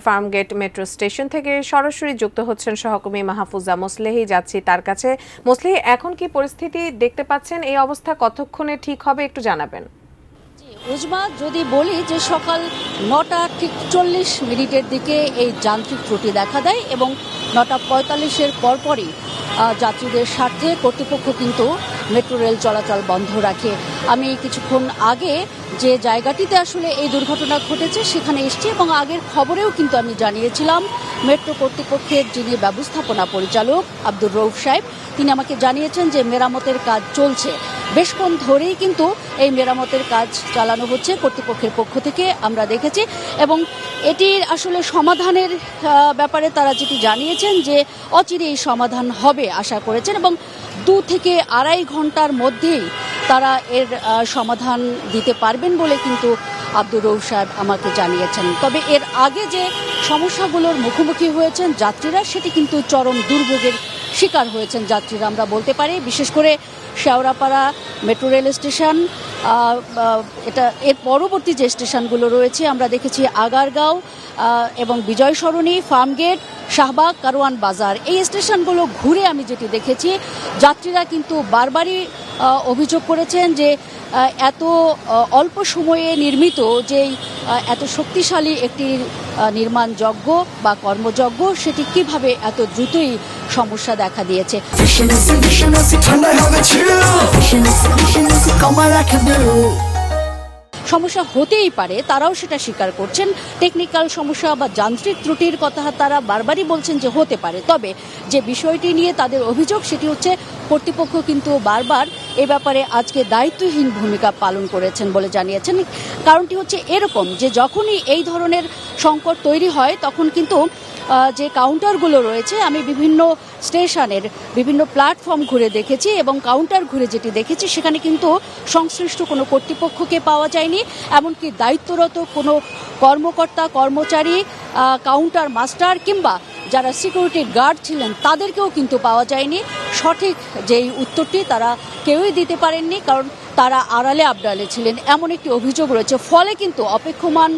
Farmgate metro station থেকে সরাসরি যুক্ত হচ্ছেন সহকর্মী মাহফুজা মোসলেহি। যাচ্ছি তার কাছে। মোসলেহি, এখন কি পরিস্থিতি দেখতে পাচ্ছেন? এই অবস্থা কতক্ষণে ঠিক হবে একটু জানাবেন। উজমা, যদি বলি যে সকাল 9টা ঠিক 40 মিনিটের দিকে এই যান্ত্রিক ত্রুটি দেখা দেয় এবং 9টা 45-এর পরপরই যাত্রীদের স্বার্থে কর্তৃপক্ষ কিন্তু মেট্রো রেল চলাচল বন্ধ রাখে। আমি কিছুক্ষণ আগে যে জায়গাটিতে আসলে এই দুর্ঘটনা ঘটেছে সেখানে এসেছি এবং আগের খবরেও কিন্তু আমি জানিয়েছিলাম মেট্রো কর্তৃপক্ষের যিনি ব্যবস্থাপনা পরিচালক আব্দুর রউফ সাহেব, তিনি আমাকে জানিয়েছেন যে মেরামতের কাজ চলছে। বেশক্ষণ ধরেই কিন্তু এই মেরামতের কাজ চালানো হচ্ছে কর্তৃপক্ষের পক্ষ থেকে, আমরা দেখেছি। এবং এটির আসলে সমাধানের ব্যাপারে তারা যেটি জানিয়েছেন যে অচিরেই সমাধান হবে আশা করেছেন এবং 2 থেকে আড়াই ঘন্টার মধ্যেই তারা এর সমাধান দিতে পারবেন বলে কিন্তু আব্দুর রউফ সাহেব আমাকে জানিয়েছেন। তবে এর আগে যে সমস্যাগুলোর মুখোমুখি হয়েছেন যাত্রীরা, সেটি কিন্তু চরম দুর্ভোগের শিকার হয়েছেন যাত্রীরা, আমরা বলতে পারি। বিশেষ করে শেওড়াপাড়া মেট্রো রেল স্টেশন, এটা এর পরবর্তী যে স্টেশনগুলো রয়েছে আমরা দেখেছি আগারগাঁও এবং বিজয় সরণি, ফার্মগেট, শাহবাগ, কারওয়ান বাজার, এই স্টেশনগুলো ঘুরে আমি যেটি দেখেছি যাত্রীরা কিন্তু বারবারই অভিযোগ করেছেন যে এত অল্প সময়ে নির্মিত যেই এত শক্তিশালী একটি নির্মাণযজ্ঞ বা কর্মযজ্ঞ, সেটি কিভাবে এত দ্রুতই সমস্যা দেখা দিয়েছে। সমস্যা হতেই পারে, তারাও সেটা স্বীকার করছেন। টেকনিক্যাল সমস্যা বা যান্ত্রিক ত্রুটির কথা তারা বারবারই বলছেন যে হতে পারে। তবে যে বিষয়টি নিয়ে তাদের অভিযোগ সেটি হচ্ছে কর্তৃপক্ষ কিন্তু বারবার এ ব্যাপারে আজকে দায়িত্বহীন ভূমিকা পালন করেছেন বলে জানিয়েছেন। কারণটি হচ্ছে এরকম যে যখনই এই ধরনের সংকট তৈরি হয় তখন কিন্তু যে কাউন্টারগুলো রয়েছে, আমি বিভিন্ন স্টেশনের বিভিন্ন প্ল্যাটফর্ম ঘুরে দেখেছি এবং কাউন্টার ঘুরে যেটি দেখেছি সেখানে কিন্তু সংশ্লিষ্ট কোনো কর্তৃপক্ষকে পাওয়া যায়নি, এমনকি দায়িত্বরত কোনো কর্মকর্তা কর্মচারী, কাউন্টার মাস্টার কিংবা যারা সিকিউরিটি গার্ড ছিলেন তাদেরকেও কিন্তু পাওয়া যায়নি। সঠিক যেই উত্তরটি তারা কেউই দিতে পারেননি, কারণ তারা আড়ালে আবডালে ছিলেন, এমন একটি অভিযোগ রয়েছে। ফলে কিন্তু অপেক্ষমান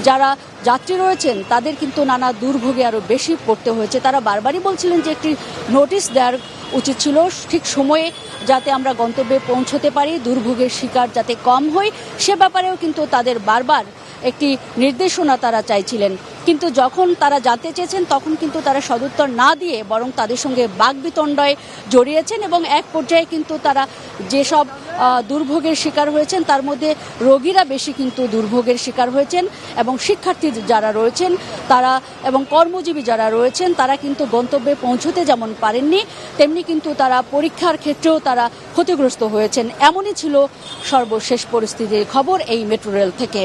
যারা যাত্রী রয়েছেন তাদের কিন্তু নানা দুর্ভোগে আরও বেশি পড়তে হয়েছে। তারা বারবারই বলছিলেন যে একটি নোটিশ দেওয়ার উচিত ছিল ঠিক সময়ে, যাতে আমরা গন্তব্যে পৌঁছতে পারি, দুর্ভোগের শিকার যাতে কম হয়, সে ব্যাপারেও কিন্তু তাদের বারবার একটি নির্দেশনা তারা চাইছিলেন। কিন্তু যখন তারা জানতে চেয়েছেন তখন কিন্তু তারা সদুত্তর না দিয়ে বরং তাদের সঙ্গে বাকবিতণ্ডায় জড়িয়েছেন এবং এক পর্যায়ে কিন্তু তারা যেসব দুর্ভোগের শিকার হয়েছেন তার মধ্যে রোগীরা বেশি কিন্তু দুর্ভোগের শিকার হয়েছেন এবং শিক্ষার্থী যারা রয়েছেন তারা এবং কর্মজীবী যারা রয়েছেন তারা কিন্তু গন্তব্যে পৌঁছতে যেমন পারেননি, তেমনি কিন্তু তারা পরীক্ষার ক্ষেত্রেও তারা ক্ষতিগ্রস্ত হয়েছেন। এমনই ছিল সর্বশেষ পরিস্থিতির খবর এই মেট্রো রেল থেকে।